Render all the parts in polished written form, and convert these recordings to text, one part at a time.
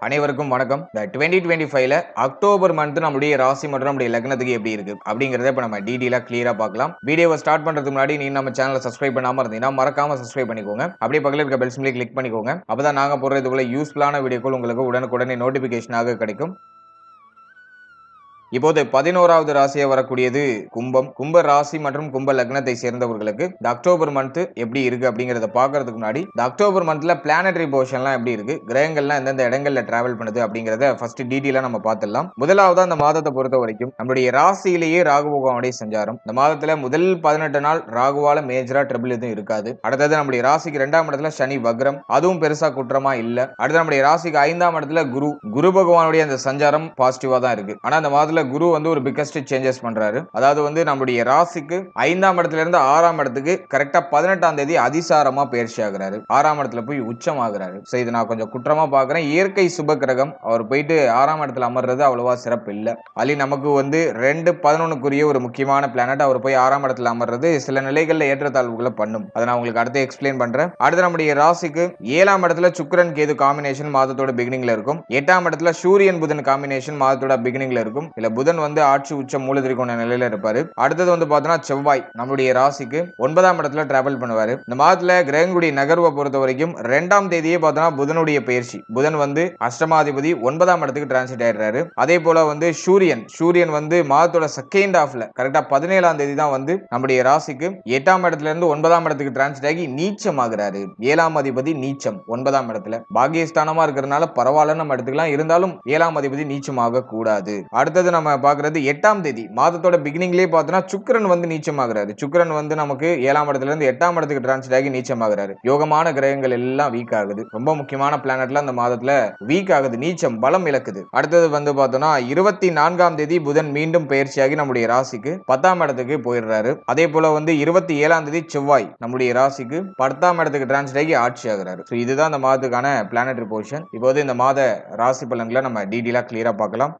அனைவருக்கும் வணக்கம். இந்த 2025ல அக்டோபர் மந்த் நம்மளுடைய ராசி மற்றும் நம்மளுடைய லக்னத்துக்கு எப்படி இருக்கு அப்படிங்கறத இப்ப நம்ம டீடைலா கிளியரா பார்க்கலாம். வீடியோவை ஸ்டார்ட் பண்றதுக்கு முன்னாடி நீங்க நம்ம சேனலை சப்ஸ்கிரைப் பண்ணாம இருந்தீங்கன்னா மறக்காம சப்ஸ்கிரைப் பண்ணிக்கோங்க. அப்படியே பக்கத்துல இருக்க பெல் சிம்பலை கிளிக் பண்ணிக்கோங்க. அப்பதான் நாங்க போடுற இதுக்குள்ள யூஸ்ஃபுல்லான வீடியோக்கள் உங்களுக்கு உடனுக்குடனே நோட்டிபிகேஷனாக கிடைக்கும். இப்போது 11வது ராசியா வரக்கூடியது கும்பம். கும்ப ராசி மற்றும் கும்ப லக்னத்தை சேர்ந்தவர்களுக்கு இந்த அக்டோபர் மந்த் எப்படி இருக்கு அப்படிங்கறத பாக்குறதுக்கு முன்னாடி இந்த அக்டோபர் மந்த்ல பிளானட்டரி பொசிஷன்லாம் எப்படி இருக்கு, கிரகங்கள்லாம் எந்தெந்த இடங்கள்ல டிராவல் பண்ணுது அப்படிங்கறத ஃபர்ஸ்ட் டீடைலா நம்ம பார்த்துடலாம். முதலாவதா இந்த மாதத்தை பொறுத்த வரைக்கும் நம்மளுடைய ராசியிலேயே ராகு பகவானுடைய சஞ்சாரம். இந்த மாதத்துல முதல் 18 நாள் ராகுவால மேஜரா ட்ரபிள் எதுவும் இருக்காது. அடுத்தது நம்மளுடைய ராசிக்கு 2ஆம் இடத்துல சனி வக்ரம், அதுவும் பெருசா குற்றமா இல்ல. அடுத்து நம்மளுடைய ராசிக்கு 5ஆம் இடத்துல குரு பகவானுடைய அந்த சஞ்சாரம் பாசிட்டிவா தான் இருக்கு. ஆனா இந்த மாதத்துல குரு வந்து ஒரு பிக்கஸ்ட் சேஞ்சஸ் பண்றாரு. அதாவது வந்து நம்மளுடைய ராசிக்கு 5ஆம் இடத்துல இருந்து 6ஆம் இடத்துக்கு கரெக்டா 18ஆம் தேதி அதிசாரமா பயிற்சி ஆகுறாரு. 6ஆம் இடத்துல போய் உச்சம் ஆகுறாரு. சோ இது நான் கொஞ்சம் குற்றமா பாக்குறேன். இயற்கை சுப கிரகம் அவர் போயிட்டு 6ஆம் இடத்துல அமர்றது அவ்வளவா சிறப்பு இல்ல. ali நமக்கு வந்து 2-11க்குரிய ஒரு முக்கியமான பிளானட் அவர் போய் 6ஆம் இடத்துல அமர்றது சில நிலைகள்ல ஏற்றத்தாழ்வுகளை பண்ணும். அதை நான் உங்களுக்கு அடுத்து எக்ஸ்பிளைன் பண்றேன். அடுத்து நம்மளுடைய ராசிக்கு 7ஆம் இடத்துல சுக்கிரன் கேது காம்பினேஷன் மாதத்தோட பிகினிங்ல இருக்கும். 8ஆம் இடத்துல சூரியன் புதன் காம்பினேஷன் மாதத்தோட பிகினிங்ல இருக்கும். இல்ல புதன் வந்து ஆட்சி உச்ச மூலதிரிகோண நிலையில இருப்பாரு. அடுத்தது வந்து பார்த்தோம்னா செவ்வாய் நம்மளுடைய ராசிக்கு 9ஆம் இடத்துல டிராவல் பண்ணுவாரு. இந்த மாதத்துல கிரகங்களுடைய நகர்வை பொறுத்த வரைக்கும் 2ஆம் தேதியே பார்த்தோம்னா புதனுடைய பயிற்சி. புதன் வந்து அஷ்டமாதிபதி 9ஆம் இடத்துக்கு டிரான்சிட் ஆயிடுறாரு. அதே போல வந்து சூரியன் வந்து மாதத்தோட செகண்ட் ஹாஃப்ல கரெக்டா 17ஆம் தேதி தான் வந்து நம்முடைய ராசிக்கு 8ஆம் இடத்துல இருந்து 9ஆம் இடத்துக்கு டிரான்சிட் ஆகி நீச்சம் ஆகுறாரு. 7ஆம் அதிபதி நீச்சம் 9ஆம் இடத்துல பாகியஸ்தானமா இருக்கிறதுனால பரவாயில்ல நம்ம எடுத்துக்கலாம். இருந்தாலும் 7ஆம் அதிபதி நீச்சம் ஆக கூடாது. அடுத்தது நம்ம பார்க்கிறது 8ஆம் தேதி மாதத்தோட பிகினிங்லயே பார்த்தோம்னா சுக்கிரன் வந்து நீச்சமாகிறாரு. சுக்கிரன் வந்து நமக்கு 7ஆம் இடத்துல இருந்து 8ஆம் இடத்துக்கு டிரான்சிட் ஆகி நீச்சமாகிறாரு. யோகமான கிரகங்கள் எல்லாம் வீக் ஆகுது. ரொம்ப முக்கியமான பிளானட்ல அந்த மாதத்துல வீக் ஆகுது, நீச்சம் பலம் இழக்குது. அடுத்தது வந்து பார்த்தோம்னா 24ஆம் தேதி புதன் மீண்டும் பயிற்சியாகி நம்முடைய ராசிக்கு 10ஆம் இடத்துக்கு போயிடுறாரு. அதே போல வந்து 27ஆம் தேதி செவ்வாய் நம்முடைய ராசிக்கு 10ஆம் இடத்துக்கு டிரான்சிட் ஆகி ஆட்சி ஆகிறாரு. இதுதான் அந்த மாதத்துக்கான பிளானட்டரி பொசிஷன். இப்போது இந்த மாத ராசி பலன்களை நம்ம டீடைலா கிளியரா பார்க்கலாம்.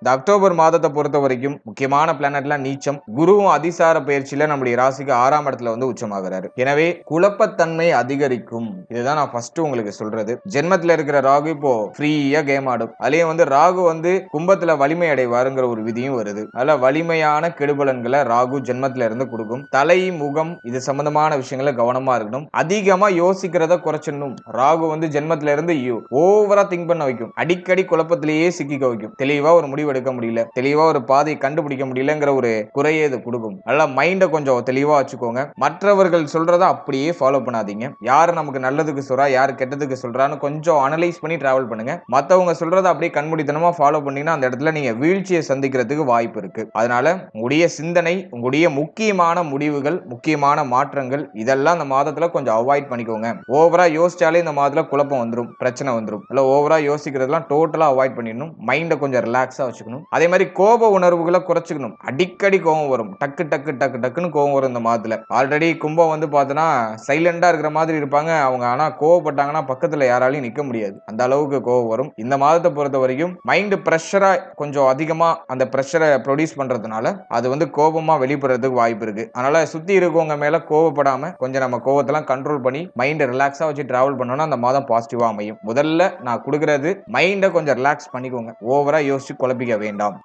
இந்த அக்டோபர் மாதத்தை பொறுத்த வரைக்கும் முக்கியமான பிளானட்லாம் நீச்சம். குருவும் அதிசார பயிற்சியில நம்முடைய ராசிக்கு 6ஆம் இடத்துல வந்து உச்சமாகிறாரு. எனவே குழப்பத்தன்மை அதிகரிக்கும். இதுதான் நான் ஃபர்ஸ்ட் உங்களுக்கு சொல்றது. ஜென்மத்துல இருக்கிற ராகு இப்போ ஃப்ரீயா கேம் ஆடும். அதுலயும் வந்து ராகு வந்து கும்பத்துல வலிமை அடைவாருங்கிற ஒரு விதியும் வருது. அதுல வலிமையான கெடுபலன்களை ராகு ஜென்மத்துல இருந்து கொடுக்கும். தலை முகம் இது சம்பந்தமான விஷயங்களை கவனமா இருக்கணும். அதிகமா யோசிக்கிறத குறைச்சிடணும். ராகு வந்து ஜென்மத்துல இருந்து ஓவரா திங்க் பண்ண வைக்கும். அடிக்கடி குழப்பத்திலேயே சிக்கிக்க வைக்கும். தெளிவா ஒரு முடிவு எடுக்க முடியல, தெளிவா ஒரு பாதையை கண்டுபிடிக்க முடியலங்கிற ஒரு குறையை இது கொடுக்கும். அதனால மைண்ட கொஞ்சம் தெளிவா வச்சுக்கோங்க. மற்றவர்கள் சொல்றத அப்படியே ஃபாலோ பண்ணாதீங்க. யாரு நமக்கு நல்லதுக்கு சொல்றா, யாரு கெட்டதுக்கு சொல்றான்னு கொஞ்சம் அனலைஸ் பண்ணி டிராவல் பண்ணுங்க. மத்தவங்க சொல்றத அப்படியே கண்மூடித்தனமா ஃபாலோ பண்ணீங்கன்னா அந்த இடத்துல நீங்க வீழ்ச்சியை சந்திக்கிறதுக்கு வாய்ப்பு இருக்கு. அதனால உங்களுடைய சிந்தனை, உங்களுடைய முக்கியமான முடிவுகள், முக்கியமான மாற்றங்கள் இதெல்லாம் இந்த மாதத்துல கொஞ்சம் அவாய்ட் பண்ணிக்கோங்க. ஓவரா யோசிச்சாலே இந்த மாதத்துல குழப்பம் வந்துடும், பிரச்சனை வந்துடும். இல்ல ஓவரா யோசிக்கிறதெல்லாம் டோட்டலா அவாய்ட் பண்ணிடணும். மைண்ட கொஞ்சம் ரிலாக்ஸா வச்சுக்கணும். அதே மாதிரி கோப உணர்வுகளை குறைச்சிக்கணும். அடிக்கடி கோபம் வரும், டக்குன்னு கோபம் வரும் இந்த மாதத்துல. ஆல்ரெடி கும்பம் வந்து பார்த்தோன்னா சைலண்டா இருக்கிற மாதிரி இருப்பாங்க அவங்க. ஆனா கோவப்பட்டாங்கன்னா பக்கத்துல யாராலையும் நிக்க முடியாது, அந்த அளவுக்கு கோபம் வரும். இந்த மாதத்தை பொறுத்த வரைக்கும் மைண்ட் பிரஷரா கொஞ்சம் அதிகமா அந்த பிரஷரை ப்ரொடியூஸ் பண்றதுனால அது வந்து கோபமா வெளிப்படுறதுக்கு வாய்ப்பு இருக்கு. அதனால சுத்தி இருக்கவங்க மேல கோவப்படாம கொஞ்சம் நம்ம கோவத்தெல்லாம் கண்ட்ரோல் பண்ணி மைண்ட் ரிலாக்ஸா வச்சு டிராவல் பண்ணோம்னா அந்த மாதம் பாசிட்டிவா அமையும். முதல்ல நான் கொடுக்கறது மைண்டை கொஞ்சம் ரிலாக்ஸ் பண்ணிக்கோங்க. ஓவரா யோசிச்சு குழப்பிக்க வேண்டாம்.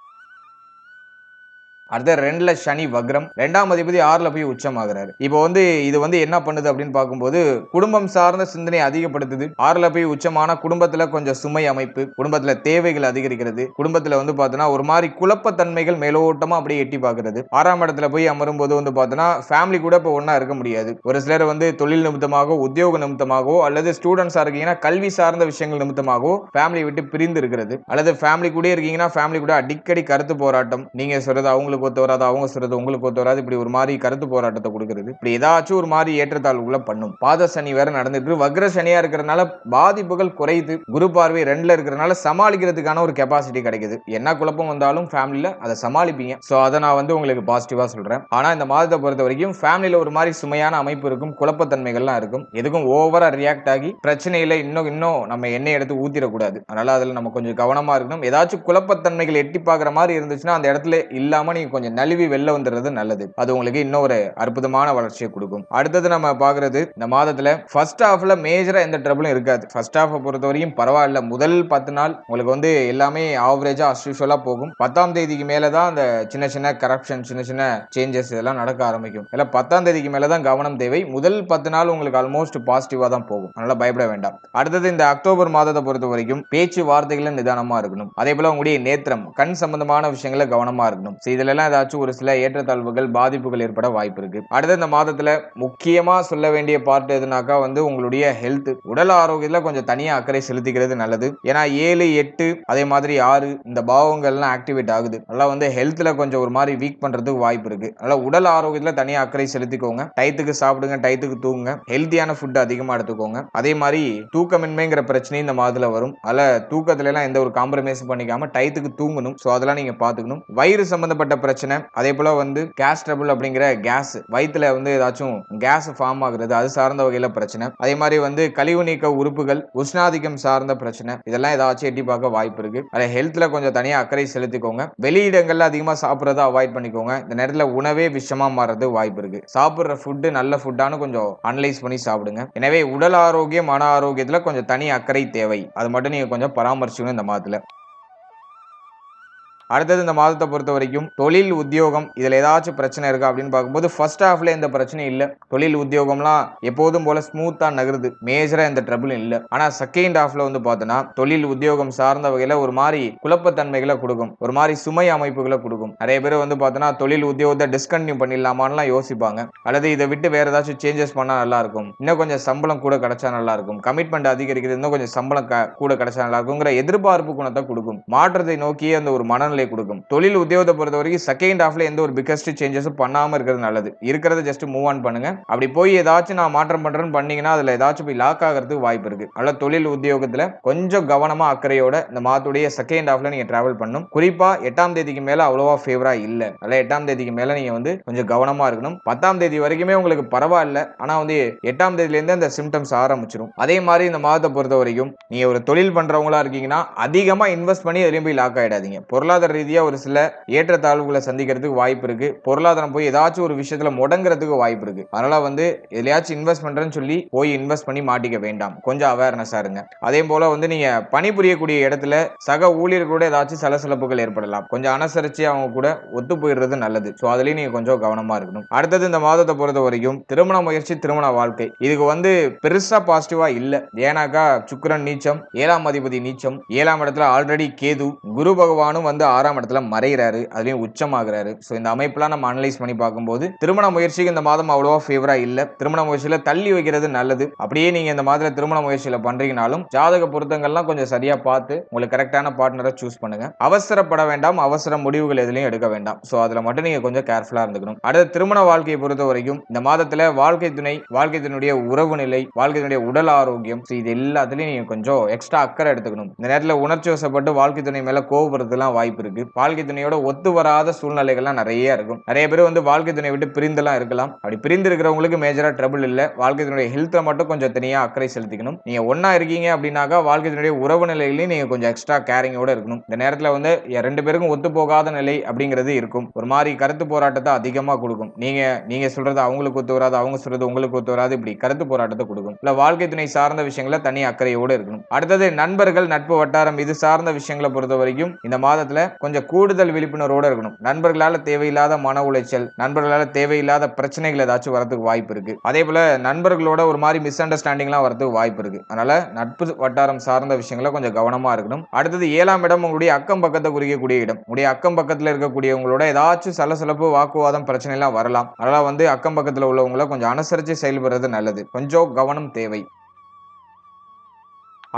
அடுத்த 2ல சனி வக்ரம், 2ஆம் அதிபதி 6ல போய் உச்சம் ஆகுறாரு. இப்போ வந்து இது வந்து என்ன பண்ணுது அப்படின்னு பார்க்கும்போது குடும்பம் சார்ந்த சிந்தனை அதிகப்படுத்துது. 6ல போய் உச்சமான குடும்பத்துல கொஞ்சம் சுமை அமைப்பு, குடும்பத்துல தேவைகள் அதிகரிக்கிறது. குடும்பத்துல வந்து பார்த்தோன்னா ஒரு மாதிரி குழப்பத்தன்மைகள் மேலோட்டமா அப்படியே எட்டி பார்க்கிறது. 6ஆம் இடத்துல போய் அமரும் போது வந்து பார்த்தோன்னா ஃபேமிலி கூட இப்போ ஒன்னா இருக்க முடியாது. ஒரு சிலர் வந்து தொழில் நிமித்தமாகவோ உத்தியோக நிமித்தமாகவோ அல்லது ஸ்டூடெண்ட்ஸா இருக்கீங்கன்னா கல்வி சார்ந்த விஷயங்கள் நிமித்தமாகவோ ஃபேமிலி விட்டு பிரிந்து இருக்கிறது. அல்லது ஃபேமிலி கூட இருக்கீங்கன்னா ஃபேமிலி கூட அடிக்கடி கருத்து போராட்டம், நீங்க சொல்றது அவங்களுக்கு ஒத்து வராது, அவங்க சொல்றது உங்களுக்கு ஒத்து வராது, இப்படி ஒரு மாதிரி கருத்து போராட்டத்தை கொடுக்கிறது. இப்படி ஏதாச்சும் ஒரு மாதிரி ஏற்றத்தாழ்வுகளை பண்ணும். பாத சனி வேற நடந்துட்டு வக்ர சனியா இருக்கிறதுனால பாதிப்புகள் குறையுது. குரு பார்வை 2ல இருக்கிறதுனால சமாளிக்கிறதுக்கான ஒரு கெபாசிட்டி கிடைக்குது. என்ன குழப்பம் வந்தாலும் ஃபேமிலில அதை சமாளிப்பீங்க. சோ அதை நான் வந்து உங்களுக்கு பாசிட்டிவா சொல்றேன். ஆனா இந்த மாதத்தை பொறுத்த வரைக்கும் ஃபேமிலில ஒரு மாதிரி சுமையான அமைப்பு இருக்கும், குழப்பத்தன்மைகள்லாம் இருக்கும். எதுக்கும் ஓவரா ரியாக்ட் ஆகி பிரச்சனையில இன்னும் நம்ம எண்ணெய் எடுத்து ஊத்திடக்கூடாது. அதனால அதுல நம்ம கொஞ்சம் கவனமா இருக்கணும். ஏதாச்சும் குழப்பத்தன்மைகள் எட்டி பார்க்குற மாதிரி இருந்துச்சுன்னா அந்த இடத்துல இல்லாம நீ நீங்க கொஞ்சம் நழுவி வெளில வந்துடுறது நல்லது. அது உங்களுக்கு இன்னொரு அற்புதமான வளர்ச்சியை கொடுக்கும். அடுத்தது நம்ம பாக்குறது இந்த மாதத்துல ஃபர்ஸ்ட் ஹாஃப்ல மேஜரா எந்த ட்ரபிளும் இருக்காது. ஃபர்ஸ்ட் ஹாஃப் பொறுத்த வரைக்கும் பரவாயில்ல. முதல் 10 நாள் உங்களுக்கு வந்து எல்லாமே ஆவரேஜா அஸ்யூஷுவலா போகும். 10ஆம் தேதிக்கு மேல தான் அந்த சின்ன சின்ன கரப்ஷன், சின்ன சின்ன சேஞ்சஸ் இதெல்லாம் நடக்க ஆரம்பிக்கும். இல்ல 10ஆம் தேதிக்கு மேல தான் கவனம் தேவை. முதல் 10 நாள் உங்களுக்கு ஆல்மோஸ்ட் பாசிட்டிவா தான் போகும். அதனால பயப்பட வேண்டாம். அடுத்தது இந்த அக்டோபர் மாதத்தை பொறுத்த வரைக்கும் பேச்சு வார்த்தைகள நிதானமா இருக்கணும். அதே போல உங்களுடைய நேத்திரம், கண் சம்பந்தமான விஷயங்கள கவனமா இருக்கணும். இதுல எல்லாம் ஏதாச்சும் ஒரு சில ஏற்றத்தாழ்வுகள், பாதிப்புகள் ஏற்பட வாய்ப்பு இருக்கு. அடுத்த இந்த மாதத்துல முக்கியமா சொல்ல வேண்டிய பார்ட் எதுனாக்கா வந்து உங்களுடைய ஹெல்த், உடல் ஆரோக்கியத்துல கொஞ்சம் தனியா அக்கறை செலுத்திக்கிறது நல்லது. ஏன்னா 7, 8 அதே மாதிரி 6 இந்த பாவங்கள்லாம் ஆக்டிவேட் ஆகுது. அதெல்லாம் வந்து ஹெல்த்ல கொஞ்சம் ஒரு மாதிரி வீக் பண்றதுக்கு வாய்ப்பு இருக்கு. அதனால உடல் ஆரோக்கியத்துல தனியா அக்கறை செலுத்திக்கோங்க. டயத்துக்கு சாப்பிடுங்க, டயத்துக்கு தூங்குங்க, ஹெல்த்தியான ஃபுட் அதிகமா எடுத்துக்கோங்க. அதே மாதிரி தூக்கமின்மைங்கிற பிரச்சனை இந்த மாதத்துல வரும். அதனால தூக்கத்துல எல்லாம் எந்த ஒரு காம்ப்ரமைஸ் பண்ணிக்காம டயத்துக்கு தூங்கணும். சோ அதெல்லாம் நீங்க பாத்துக்கணும். வயிறு சம்பந்தப்பட்ட பிரச்சனை, அதே போல வந்து கேஸ் ட்ரபிள் அப்படிங்கிற கேஸ், வயிற்றுல வந்து ஏதாச்சும் கேஸ் ஃபார்ம் ஆகுறது, அது சார்ந்த வகையில பிரச்சனை. அதே மாதிரி வந்து கழிவு நீக்க உறுப்புகள், உஷ்ணாதிக்கம் சார்ந்த பிரச்சனை, இதெல்லாம் ஏதாச்சும் எட்டி பார்க்க வாய்ப்பு இருக்கு. அதை ஹெல்த்ல கொஞ்சம் தனியா அக்கறை செலுத்திக்கோங்க. வெளியிடங்கள்ல அதிகமா சாப்பிட்றத அவாய்ட் பண்ணிக்கோங்க. இந்த நேரத்துல உணவே விஷமா மாறது வாய்ப்பு இருக்கு. சாப்பிடுற ஃபுட்டு நல்ல ஃபுட்டானு கொஞ்சம் அனலைஸ் பண்ணி சாப்பிடுங்க. எனவே உடல் ஆரோக்கியம், மன ஆரோக்கியத்துல கொஞ்சம் தனி அக்கறை தேவை. அது மட்டும் நீங்க கொஞ்சம் பராமரிச்சுக்கணும் இந்த மாதத்துல. அடுத்தது இந்த மாதத்தை பொறுத்த வரைக்கும் தொழில், உத்தியோகம் இதுல ஏதாச்சும் பிரச்சனை இருக்கா அப்படின்னு பார்க்கும்போது ஃபர்ஸ்ட் ஹாஃப்ல எந்த பிரச்சனையும் இல்ல. தொழில் உத்தியோகம்லாம் எப்போதும் போல ஸ்மூத்தா நகருது. மேஜரா எந்த ட்ரபிளும் இல்ல. ஆனா செகண்ட் ஹாஃப்ல வந்து பார்த்தோன்னா தொழில் உத்தியோகம் சார்ந்த வகையில ஒரு மாதிரி குழப்பத்தன்மைகளை கொடுக்கும். ஒரு மாதிரி சுமை அமைப்புகளை கொடுக்கும். நிறைய பேர் வந்து பார்த்தோன்னா தொழில் உத்தியோகத்தை டிஸ்கண்டினியூ பண்ணிடலாமான்லாம் யோசிப்பாங்க. அல்லது இதை விட்டு வேற ஏதாச்சும் சேஞ்சஸ் பண்ணா நல்லா இருக்கும், இன்னும் கொஞ்சம் சம்பளம் கூட கிடைச்சா நல்லா இருக்கும், கமிட்மெண்ட் அதிகரிக்கிறது, இன்னும் கொஞ்சம் சம்பளம் கூட கிடைச்சா நல்லா இருக்குங்கிற எதிர்பார்ப்பு குணத்தை கொடுக்கும். மாற்றத்தை நோக்கி அந்த ஒரு மனநிலை கொடுக்கும். தொழில் உத்தியோகத்தை பொறுத்த வரைக்கும் செகண்ட் ஹாஃப்ல எந்த ஒரு பிகஸ்ட் சேஞ்சஸும் பண்ணாம இருக்கிறது நல்லது. இருக்கிறத ஜஸ்ட் மூவ் ஆன் பண்ணுங்க. அப்படி போய் ஏதாச்சும் நான் மாற்றம் பண்றேன்னு பண்ணீங்கன்னா அதுல ஏதாச்சும் போய் லாக் ஆகிறதுக்கு வாய்ப்பு இருக்கு. அதனால தொழில் உத்தியோகத்துல கொஞ்சம் கவனமா அக்கறையோட இந்த மாதத்துடைய செகண்ட் ஹாஃப்ல நீங்க டிராவல் பண்ணணும். குறிப்பா 8ஆம் தேதிக்கு மேல அவ்வளவா ஃபேவரா இல்ல. அதனால 8ஆம் தேதிக்கு மேல நீங்க வந்து கொஞ்சம் கவனமா இருக்கணும். 10ஆம் தேதி வரைக்குமே உங்களுக்கு பரவாயில்ல. ஆனா வந்து 8ஆம் தேதியில இருந்து அந்த சிம்டம்ஸ் ஆரம்பிச்சிடும். அதே மாதிரி இந்த மாதத்தை பொறுத்த வரைக்கும் நீங்க ஒரு தொழில் பண்றவங்களா இருக்கீங்கன்னா அதிகமா இன்வெஸ்ட் பண்ணி எதுலயும் போய் லாக் ஆயிடாதீங்க. பொருளாதார ரீதியா ஒரு சில ஏற்றத்தாழ்வுகளை சந்திக்கிறதுக்கு வாய்ப்பு இருக்கு. பொருளாதாரம் போய் ஏதாச்சும் ஒரு விஷயத்துல முடங்குறதுக்கு வாய்ப்பு இருக்கு. அதனால வந்து எதையாச்சும் இன்வெஸ்ட் பண்றேன்னு சொல்லி போய் இன்வெஸ்ட் பண்ணி மாட்டிக்க வேண்டாம். கொஞ்சம் அவேர்னஸா இருங்க. அதே போல வந்து நீங்க பணிபுரியக்கூடிய இடத்துல சக ஊழியர்களோட ஏதாச்சும் சலசலப்புகள் ஏற்படலாம். கொஞ்சம் அனுசரிச்சு அவங்க கூட ஒத்து போயிடுறது நல்லது. சோ அதுலயும் நீங்க கொஞ்சம் கவனமா இருக்கணும். அடுத்தது இந்த மாதத்தை பொறுத்த வரைக்கும் திருமண முயற்சி, திருமண வாழ்க்கை இதுக்கு வந்து பெருசா பாசிட்டிவா இல்ல. ஏனாக்கா சுக்கிரன் நீச்சம், 7ஆம் அதிபதி நீச்சம், 7ஆம் இடத்துல ஆல்ரெடி கேது, குரு பகவானும் வந்து 6ஆம் இடத்துல மறைகிறாரு, அதுலயும் உச்சமாகிறாரு. சோ இந்த அமைப்புலாம் நம்ம அனலைஸ் பண்ணி பார்க்கும்போது திருமண முயற்சிக்கு இந்த மாதம் அவ்வளவா ஃபேவரா இல்ல. திருமண முயற்சியில தள்ளி வைக்கிறது நல்லது. அப்படியே நீங்க இந்த மாதத்துல திருமண முயற்சியில பண்றீங்கனாலும் ஜாதக பொருத்தங்கள்லாம் கொஞ்சம் சரியா பார்த்து உங்களுக்கு கரெக்டான பார்ட்னரை சூஸ் பண்ணுங்க. அவசரப்பட வேண்டாம், அவசர முடிவுகள் எதுலையும் எடுக்க வேண்டாம். சோ அதுல மட்டும் நீங்க கொஞ்சம் கேர்ஃபுல்லா இருந்துக்கணும். அடுத்த திருமண வாழ்க்கையை பொறுத்த வரைக்கும் இந்த மாதத்துல வாழ்க்கை துணை, வாழ்க்கை துணையுடைய உறவு நிலை, வாழ்க்கை துணையுடைய உடல் ஆரோக்கியம் இது எல்லாத்துலயும் நீங்க கொஞ்சம் எக்ஸ்ட்ரா அக்கறை எடுத்துக்கணும். இந்த நேரத்துல உணர்ச்சி வசப்பட்டு வாழ்க்கை துணை மேல கோவப்படுறதுலாம் வாய்ப்பு இருக்கு. வாழ்க்கை துணையோட ஒத்து வராத சூழ்நிலைகள்லாம் நிறைய இருக்கும். நிறைய பேர் வந்து வாழ்க்கை துணை விட்டு பிரிந்தெல்லாம் இருக்கலாம். அப்படி பிரிந்து இருக்கிறவங்களுக்கு மேஜரா ட்ரபிள் இல்ல. வாழ்க்கை துணையுடைய ஹெல்த்ல மட்டும் கொஞ்சம் தனியா அக்கறை செலுத்திக்கணும். நீங்க ஒன்னா இருக்கீங்க அப்படின்னாக்கா வாழ்க்கை துணையுடைய உறவு நிலையிலையும் நீங்க கொஞ்சம் எக்ஸ்ட்ரா கேரிங்கோட இருக்கணும். இந்த நேரத்துல வந்து 2 பேருக்கும் ஒத்து போகாத நிலை அப்படிங்கிறது இருக்கும். ஒரு மாதிரி கருத்து போராட்டத்தை அதிகமா கொடுக்கும். நீங்க சொல்றது அவங்களுக்கு ஒத்து வராது, அவங்க சொல்றது உங்களுக்கு ஒத்து வராது, இப்படி கருத்து போராட்டத்தை கொடுக்கும். இல்ல வாழ்க்கை துணை சார்ந்த விஷயங்கள தனி அக்கறையோட இருக்கணும். அடுத்தது நண்பர்கள், நட்பு வட்டாரம் இது சார்ந்த விஷயங்களை பொறுத்த வரைக்கும் இந்த மாதத்துல கொஞ்சம் கூடுதல் விழிப்புணர்வோட இருக்கணும். நண்பர்களால தேவையில்லாத மன உளைச்சல், நண்பர்களால தேவையில்லாத பிரச்சனைகள் ஏதாச்சும் வரதுக்கு வாய்ப்பு இருக்கு. அதே போல நண்பர்களோட ஒரு மாதிரி மிஸ் அண்டர்ஸ்டாண்டிங்லாம் வரதுக்கு வாய்ப்பு இருக்கு. அதனால நட்பு வட்டாரம் சார்ந்த விஷயங்களை கொஞ்சம் கவனமா இருக்கணும். அடுத்தது 7ஆம் இடம் உங்களுடைய அக்கம் பக்கத்தை குறிக்கக்கூடிய இடம். உங்களுடைய அக்கம் பக்கத்துல இருக்கக்கூடியவங்களோட ஏதாச்சும் சலசலப்பு, வாக்குவாதம், பிரச்சனை எல்லாம் வரலாம். அதனால வந்து அக்கம் பக்கத்துல உள்ளவங்களை கொஞ்சம் அனுசரிச்சு செயல்படுறது நல்லது. கொஞ்சம் கவனம் தேவை.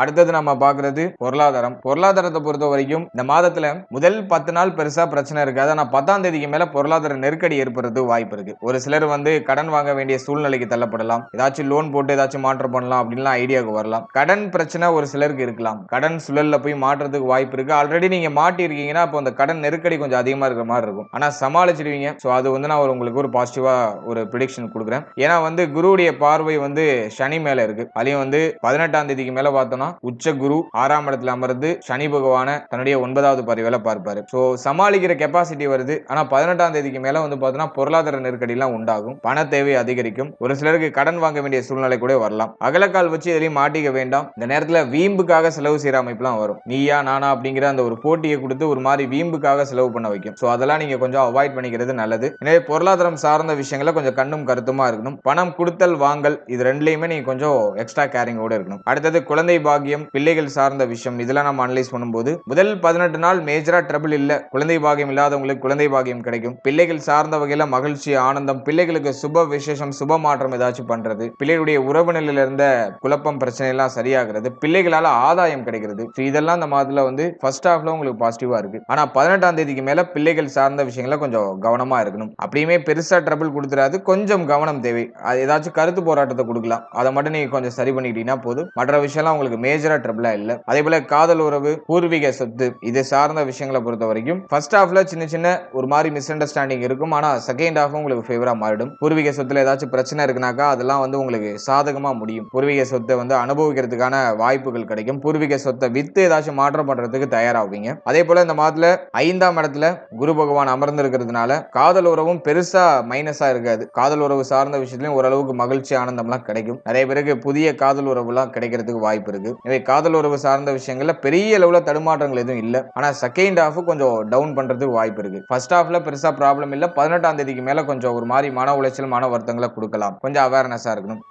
அடுத்தது நம்ம பார்க்கிறது பொருளாதாரம். பொருளாதாரத்தை பொறுத்த வரைக்கும் இந்த மாதத்துல முதல் 10 நாள் பெருசா பிரச்சனை இருக்காது. ஆனா 10ஆம் தேதிக்கு மேல பொருளாதார நெருக்கடி ஏற்படுறது வாய்ப்பு இருக்கு. ஒரு சிலர் வந்து கடன் வாங்க வேண்டிய சூழ்நிலைக்கு தள்ளப்படலாம். ஏதாச்சும் லோன் போட்டு ஏதாச்சும் மாற்றம் பண்ணலாம் அப்படின்லாம் ஐடியாவுக்கு வரலாம். கடன் பிரச்சனை ஒரு சிலருக்கு இருக்கலாம். கடன் சுழல்ல போய் மாற்றத்துக்கு வாய்ப்பு இருக்கு. ஆல்ரெடி நீங்க மாட்டி இருக்கீங்கன்னா அப்போ அந்த கடன் நெருக்கடி கொஞ்சம் அதிகமா இருக்கிற மாதிரி இருக்கும். ஆனா சமாளிச்சிடுவீங்க. சோ அது வந்து நான் உங்களுக்கு ஒரு பாசிட்டிவா ஒரு ப்ரெடிக்ஷன் கொடுக்குறேன். ஏன்னா வந்து குருவுடைய பார்வை வந்து சனி மேல இருக்கு. அதையும் வந்து 18ஆம் தேதிக்கு மேல பார்த்தோம்னா பார்த்தோம்னா உச்ச குரு 6ஆம் இடத்துல அமர்ந்து சனி பகவான தன்னுடைய 9வது பார்வையில பார்ப்பாரு. சோ சமாளிக்கிற கெப்பாசிட்டி வருது. ஆனா 18ஆம் தேதிக்கு மேல வந்து பார்த்தோம்னா பொருளாதார நெருக்கடி எல்லாம் உண்டாகும். பண தேவை அதிகரிக்கும். ஒரு சிலருக்கு கடன் வாங்க வேண்டிய சூழ்நிலை கூட வரலாம். அகலக்கால் வச்சு எதையும் மாட்டிக்க வேண்டாம். இந்த நேரத்துல வீம்புக்காக செலவு செய்யற அமைப்புலாம் வரும். நீயா நானா அப்படிங்கிற அந்த ஒரு போட்டியை கொடுத்து ஒரு மாதிரி வீம்புக்காக செலவு பண்ண வைக்கும். சோ அதெல்லாம் நீங்க கொஞ்சம் அவாய்ட் பண்ணிக்கிறது நல்லது. எனவே பொருளாதாரம் சார்ந்த விஷயங்களை கொஞ்சம் கண்ணும் கருத்துமா இருக்கணும். பணம் கொடுத்தல் வாங்கல் இது ரெண்டுலயுமே நீங்க கொஞ்சம் எக்ஸ்ட்ரா கேரிங்கோட இருக்கணும். அடுத்தது குழந்தை பாக்கியம், பிள்ளைகள் சார்ந்த விஷயம் இதெல்லாம் நம்ம அனலைஸ் பண்ணும்போது முதல் 18 நாள் மேஜரா ட்ரபிள் இல்ல. குழந்தை பாக்கியம் இல்லாதவங்களுக்கு குழந்தை பாக்கியம் கிடைக்கும். பிள்ளைகள் சார்ந்த வகையில மகிழ்ச்சி, ஆனந்தம், பிள்ளைகளுக்கு சுப விசேஷம், சுப மாற்றம் ஏதாச்சும் பண்றது, பிள்ளைகளுடைய உறவு நிலையில இருந்த குழப்பம் பிரச்சனை எல்லாம் சரியாகிறது, பிள்ளைகளால ஆதாயம் கிடைக்கிறது. இதெல்லாம் இந்த மாதத்துல வந்து ஃபர்ஸ்ட் ஹாஃப்ல உங்களுக்கு பாசிட்டிவா இருக்கு. ஆனா 18ஆம் தேதிக்கு மேல பிள்ளைகள் சார்ந்த விஷயங்களை கொஞ்சம் கவனமா இருக்கணும். அப்படியுமே பெருசா ட்ரபிள் கொடுத்துறாது. கொஞ்சம் கவனம் தேவை. அது ஏதாச்சும் கருத்து போராட்டத்தை கொடுக்கலாம். அதை மட்டும் நீங்க கொஞ்சம் சரி பண்ணிக்கிட்டீங்கன்னா போதும். மற்ற விஷயம்லாம் உங்களுக்கு மேஜரா ட்ரபிளா இல்ல. அதே போல காதல் உறவு, பூர்வீக சொத்து இது சார்ந்த விஷயங்களை பொறுத்த வரைக்கும் ஃபர்ஸ்ட் ஹாஃப்ல சின்ன சின்ன ஒரு மாதிரி மிஸ் அண்டர்ஸ்டாண்டிங் இருக்கும். ஆனா செகண்ட் ஹாஃப் உங்களுக்கு ஃபேவரா மாறிடும். பூர்வீக சொத்துல ஏதாச்சும் பிரச்சனை இருக்குனாக்கா அதெல்லாம் வந்து உங்களுக்கு சாதகமா முடியும். பூர்வீக சொத்தை வந்து அனுபவிக்கிறதுக்கான வாய்ப்புகள் கிடைக்கும். பூர்வீக சொத்தை வித்து ஏதாச்சும் மாற்றம் பண்றதுக்கு தயாராகுவீங்க. அதே போல இந்த மாதத்துல 5ஆம் இடத்துல குரு பகவான் அமர்ந்து இருக்கிறதுனால காதல் உறவும் பெருசா மைனஸா இருக்காது. காதல் உறவு சார்ந்த விஷயத்திலும் ஓரளவுக்கு மகிழ்ச்சி ஆனந்தம்லாம் கிடைக்கும். நிறைய பேருக்கு புதிய காதல் உறவுலாம் கிடைக்கிறதுக்கு வாய்ப்பு இருக்கு. எனவே காதல் உறவு சார்ந்த விஷயங்கள்ல பெரிய அளவுல தடுமாற்றங்கள் எதுவும் இல்ல. ஆனா செகண்ட் ஹாஃப் கொஞ்சம் டவுன் பண்றதுக்கு வாய்ப்பு இருக்கு. ஃபர்ஸ்ட் ஹாஃப்ல பெருசா ப்ராப்ளம் இல்ல. 18ஆம் தேதிக்கு மேல கொஞ்சம் ஒரு மாதிரி மன உளைச்சல், மன வருத்தங்களை கொடுக்கலாம். கொஞ்சம் அவேர்னஸா இருக்கணும்.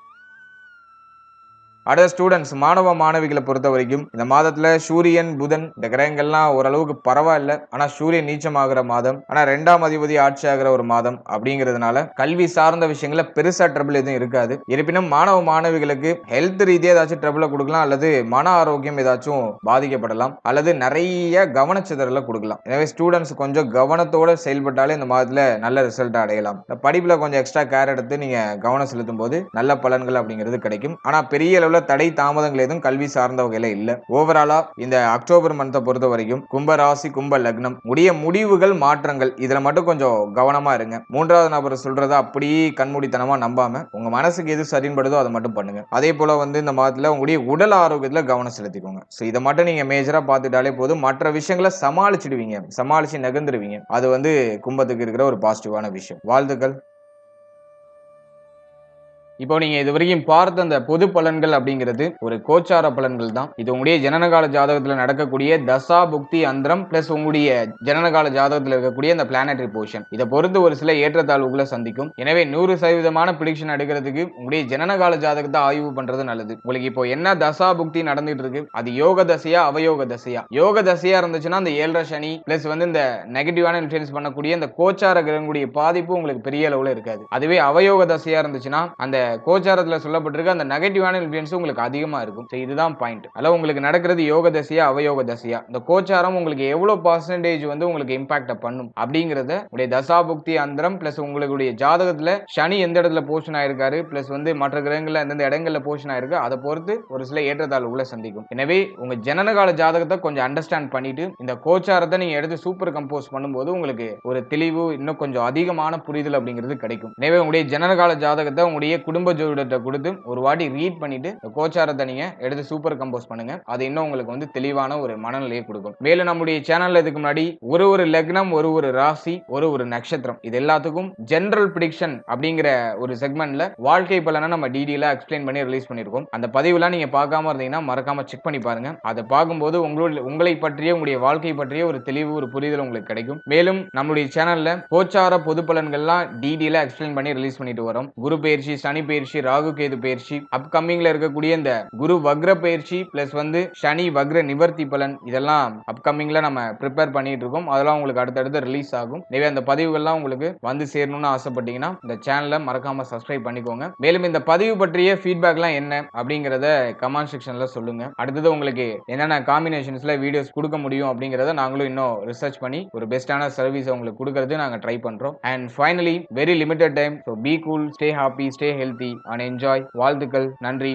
அடுத்த ஸ்டூடெண்ட்ஸ் மாணவ மாணவிகளை பொறுத்த வரைக்கும் இந்த மாதத்துல சூரியன், புதன் இந்த கிரகங்கள்லாம் ஓரளவுக்கு பரவாயில்ல. ஆனா சூரியன் நீச்சமாகிற மாதம், ஆனா 2ஆம் அதிபதி ஆட்சி ஆகிற ஒரு மாதம் அப்படிங்கிறதுனால கல்வி சார்ந்த விஷயங்கள பெருசா ட்ரபிள் எதுவும் இருக்காது. இருப்பினும் மாணவ மாணவிகளுக்கு ஹெல்த் ரீதியா ஏதாச்சும் ட்ரபிள கொடுக்கலாம், அல்லது மன ஆரோக்கியம் ஏதாச்சும் பாதிக்கப்படலாம், அல்லது நிறைய கவனச்சிதறல கொடுக்கலாம். எனவே ஸ்டூடெண்ட்ஸ் கொஞ்சம் கவனத்தோட செயல்பட்டாலே இந்த மாதத்துல நல்ல ரிசல்ட் அடையலாம். இந்த படிப்புல கொஞ்சம் எக்ஸ்ட்ரா கேர் எடுத்து நீங்க கவனம் செலுத்தும் போது நல்ல பலன்கள் அப்படிங்கிறது கிடைக்கும். ஆனா பெரிய அளவுல தடை தாமதங்கள் எதுவும் கல்வி சார்ந்த வகையில இல்ல. ஓவராலா இந்த அக்டோபர் மந்த்தை பொறுத்த வரைக்கும் கும்ப ராசி, கும்ப லக்னம் உடைய முடிவுகள், மாற்றங்கள் இதுல மட்டும் கொஞ்சம் கவனமா இருங்க. 3வது நபர் சொல்றத அப்படியே கண்மூடித்தனமா நம்பாம உங்க மனசுக்கு எது சரின்படுதோ அதை மட்டும் பண்ணுங்க. அதே போல வந்து இந்த மாதத்துல உங்களுடைய உடல் ஆரோக்கியத்துல கவனம் செலுத்திக்கோங்க. இதை மட்டும் நீங்க மேஜரா பார்த்துட்டாலே போதும். மற்ற விஷயங்களை சமாளிச்சிடுவீங்க, சமாளிச்சு நகர்ந்துருவீங்க. அது வந்து கும்பத்துக்கு இருக்கிற ஒரு பாசிட்டிவான விஷயம். வாழ்த்துக்கள். இப்போ நீங்க இது வரைக்கும் பார்த்த அந்த பொது பலன்கள் அப்படிங்கிறது ஒரு கோச்சார பலன்கள் தான். இது உங்களுடைய ஜனனகால ஜாதகத்துல நடக்கக்கூடிய தசா புக்தி அந்தரம் பிளஸ் உங்களுடைய ஜனனகால ஜாதகத்துல இருக்கக்கூடிய அந்த பிளானட்டரி பொசிஷன் இதை பொறுத்து ஒரு சில ஏற்றத்தாழ்வுகளை சந்திக்கும். எனவே 100% பிரிடிக்ஷன் எடுக்கிறதுக்கு உங்களுடைய ஜனனகால ஜாதகத்தை ஆய்வு பண்றது நல்லது. உங்களுக்கு இப்போ என்ன தசா புக்தி நடந்துட்டு இருக்கு, அது யோக தசையா அவயோக தசையா? யோக தசையா இருந்துச்சுன்னா அந்த 7.5 சனி பிளஸ் வந்து இந்த நெகட்டிவான இன்ஃபுளுன்ஸ் பண்ணக்கூடிய அந்த கோச்சார கிரகங்களுடைய பாதிப்பு உங்களுக்கு பெரிய அளவுல இருக்காது. அதுவே அவயோக தசையா இருந்துச்சுன்னா அந்த கோச்சாரத்துல சொல்லப்பட்டிருக்க அந்த நெகட்டிவான இன்ஃப்ளூயன்ஸ் உங்களுக்கு அதிகமா இருக்கும். இதுதான் பாயிண்ட். அதனால உங்களுக்கு நடக்கிறது யோக தசையா அவயோக தசையா, இந்த கோச்சாரம் உங்களுக்கு எவ்வளவு பர்சன்டேஜ் வந்து உங்களுக்கு இம்பாக்ட் பண்ணும் அப்படிங்கறத உடைய தசாபுக்தி அந்தரம் பிளஸ் உங்களுடைய ஜாதகத்துல சனி எந்த இடத்துல போஷன் ஆயிருக்காரு பிளஸ் வந்து மற்ற கிரகங்கள்ல எந்தெந்த இடங்கள்ல போஷன் ஆயிருக்கு அதை பொறுத்து ஒரு சில ஏற்றத்தாழ்வுகளை சந்திக்கும். எனவே உங்க ஜனனகால ஜாதகத்தை கொஞ்சம் அண்டர்ஸ்டாண்ட் பண்ணிட்டு இந்த கோச்சாரத்தை நீங்க எடுத்து சூப்பர் கம்போஸ் பண்ணும்போது உங்களுக்கு ஒரு தெளிவு, இன்னும் கொஞ்சம் அதிகமான புரிதல் அப்படிங்கிறது கிடைக்கும். எனவே உங்களுடைய ஜனனகால ஜாதகத்தை உங்களுடைய குடும்ப ஜோதிடத்தை கொடுத்து ஒரு வாட்டி ரீட் பண்ணிட்டு கோச்சாரத்தை நீங்க எடுத்து சூப்பர் கம்போஸ் பண்ணுங்க. அது இன்னும் உங்களுக்கு வந்து தெளிவான ஒரு மனநிலையை கொடுக்கும். மேலும் நம்முடைய சேனல்ல இதுக்கு முன்னாடி ஒரு லக்னம், ஒரு ராசி, ஒரு நட்சத்திரம் இது எல்லாத்துக்கும் ஜெனரல் பிரிடிக்ஷன் அப்படிங்கிற ஒரு செக்மெண்ட்ல வாழ்க்கை பலனை நம்ம டீடைலா எக்ஸ்பிளைன் பண்ணி ரிலீஸ் பண்ணிருக்கோம். அந்த பதிவுலாம் நீங்க பார்க்காம இருந்தீங்கன்னா மறக்காம செக் பண்ணி பாருங்க. அதை பார்க்கும்போது உங்களை பற்றிய, உங்களுடைய வாழ்க்கை பற்றிய ஒரு தெளிவு, ஒரு புரிதல் உங்களுக்கு கிடைக்கும். மேலும் நம்மளுடைய சேனல்ல கோச்சார பொது பலன்கள்லாம் டீடைலா எக்ஸ்பிளைன் பண்ணி ரிலீஸ் பண்ணிட்டு வரோம். குரு பயிற்சி, சனி பயிற்சி, ராகு கேது பயிற்சி, அப்கமிங்ல இருக்கக்கூடிய இந்த குரு வக்ர பயிற்சி பிளஸ் வந்து சனி வக்ர நிவர்த்தி பலன் இதெல்லாம் அப்கமிங்ல நம்ம ப்ரிப்பேர் பண்ணிட்டு இருக்கோம். அதெல்லாம் உங்களுக்கு அடுத்தடுத்து ரிலீஸ் ஆகும். எனவே அந்த பதிவுகள்லாம் உங்களுக்கு வந்து சேரணும்னு ஆசைப்பட்டீங்கன்னா இந்த சேனலை மறக்காம சப்ஸ்கிரைப் பண்ணிக்கோங்க. மேலும் இந்த பதிவு பற்றிய ஃபீட்பேக்லாம் என்ன அப்படிங்கறத கமெண்ட் செக்ஷன்ல சொல்லுங்க. அடுத்தது உங்களுக்கு என்னென்ன காம்பினேஷன்ஸ்ல வீடியோஸ் கொடுக்க முடியும் அப்படிங்கறத நாங்களும் இன்னும் ரிசர்ச் பண்ணி ஒரு பெஸ்டான சர்வீஸ் உங்களுக்கு கொடுக்கறது நாங்க ட்ரை பண்றோம். And finally very limited time, so be cool, stay happy, stay healthy and enjoy. வாழ்த்துக்கள். நன்றி.